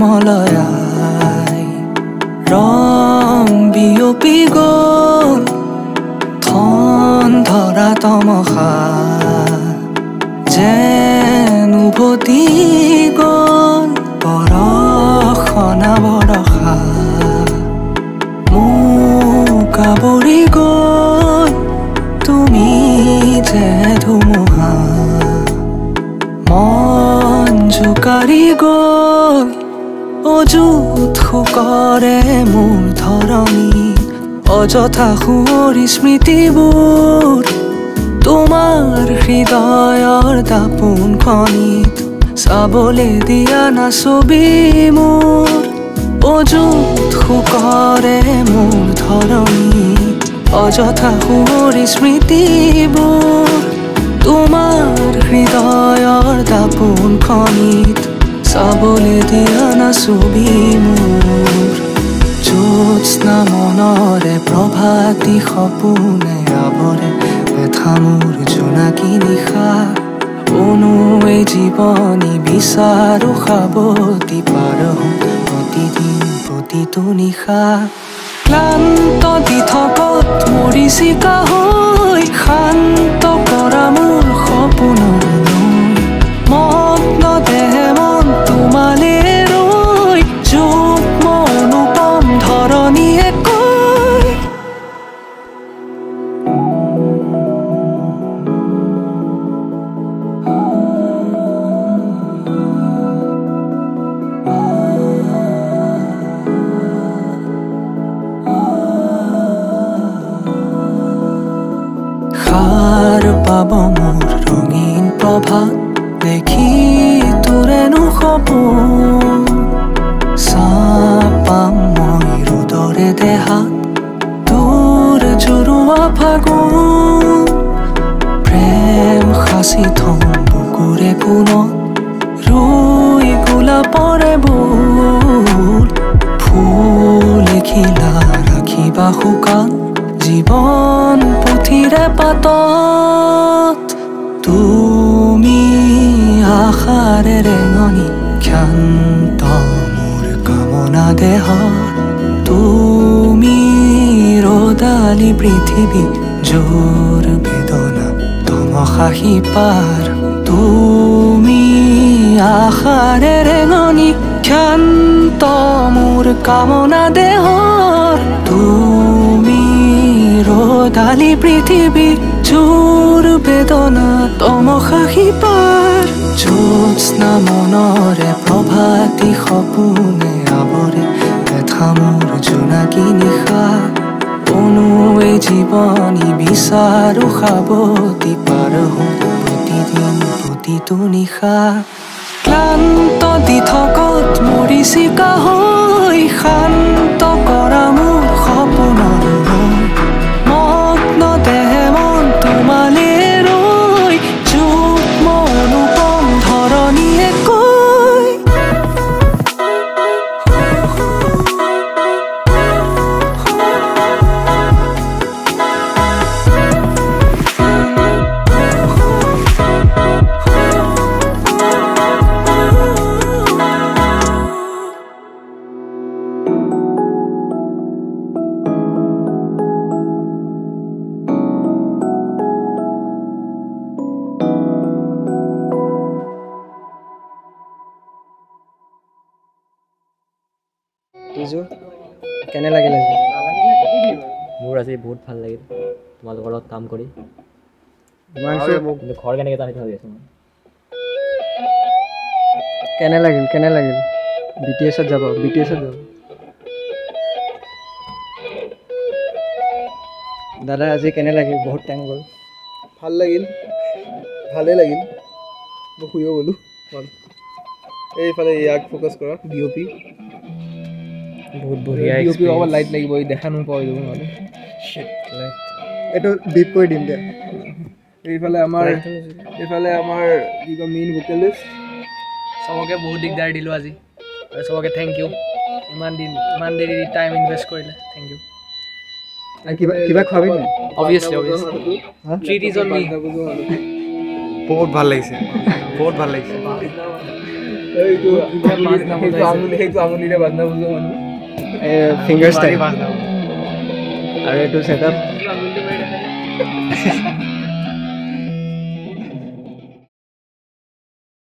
মলয়াই ৰং বিয়পি গ'ল থন ধৰা তমসা যেন উভতি গ'ল বৰষনা বৰষা মোক আৱৰি গ'ল তুমি যে ধুমুহা মন জোকাৰি গ'ল অযুত শোকৰে মোৰ ধৰণী অযথা সুঁৱৰি স্মৃতিবোৰ তোমাৰ হৃদয়ৰ দাপোন খনিত চাবলৈ দিয়া না ছবি মোৰ অযুত শোকৰে মোৰ ধৰণী অযথা সুঁৱৰি স্মৃতিবোৰ তোমাৰ হৃদয়ৰ দাপোন খনিত চাবলৈ দিয়া না ছবি মোৰ জ্যোৎস্না মনৰে প্ৰভাতী সপোনে আৱৰে এঠা মোৰ জোনাকী নিশা অনুৱে জীৱনী বিচাৰো সাৱতি পাৰ প্ৰতিদিন প্ৰতিটো নিশা ক্লান্ত দি থকত মৰিচিকা হৈ শান্ত কৰা মোৰ সপোনৰ মগ্ন দেহে মন তোমালে ৰৈ যুগ্ম অনুপম ধৰণীয়ে কৈ সাৰ পাব মোৰ ৰঙীন প্ৰভাত দেখি তোৰেনো সপোন চাপাম মই ৰ'দৰে দেহাত তোৰ জোৰোৱা ফাগুন প্ৰেম সাঁচি থম বুকুৰে কোণত ৰুই গোলাপৰে বুল ফুল এখিলা ৰাখিবা শুকান জীৱন পুথিৰে পাতত তুমি আশাৰে ৰেঙনি ক্ষান্ত মোৰ কামনা দেহৰ তুমি ৰ'দালি পৃথিৱী জোৰ বেদনা তমসাহি পাৰ তুমি আশাৰে ৰেঙনি ক্ষান্ত মোৰ কামনা দেহৰ তুমি ৰ'দালি পৃথিৱী জোৰ বেদনা তমসাহি পাৰ জ্যোৎস্না মনৰে প্ৰভাতী সপোনে আৱৰে এঠা মোৰ জোনাকী নিশা অনুৱে জীৱনী বিচাৰো সাৱতি পাৰ প্ৰতিদিন প্ৰতিটো নিশা ক্লান্ত দি থকত মৰিচিকা হৈ শান্ত কৰা মোৰ সপোনৰ মগ্ন দেহে মন তোমালে ৰৈ যুগ্ম অনুপম ধৰণীয়ে কৈ কেনে লাগিল আজি মোৰ আজি বহুত ভাল লাগিল তোমালোকৰ লগত কাম কৰি ঘৰ কেনেকৈ যাম ভাবি আছোঁ কেনে লাগিল BTS-ত যাব দাদা আজি কেনে লাগিল বহুত টাইম গ'ল ভালেই লাগিল মই শুইব গ'লোঁ এইফালে ইয়াক ফ'কাছ কৰা DOP বহুত বঢ়িয়া DOP অকল লাইট লাগিব দেখা নোপোৱা হৈ যাব নহ'লে এইটো ডিপ কৰি দিম দিয়া এইফালে আমাৰ কি কয় মেইন ভোকেলিষ্ট চবকে বহুত দিগদাৰ দিলোঁ আজি আৰু চবকে থেংক ইউ ইমান দেৰি টাইম ইনভেষ্ট কৰিলে থেংক ইউ কিবা খোৱাবি নে অবভিয়াছলি ট্ৰিট ইজ অন মি বহুত ভাল লাগিছে এইটো বাজনা বজাইছে। সেইটো আঙুলিৰে বাজনা বুজো মানুহ ফিংগাৰ ষ্টাইল বাজনা আৰু এইটো ছেটআপ আঙুলিটো মাৰি দেখাই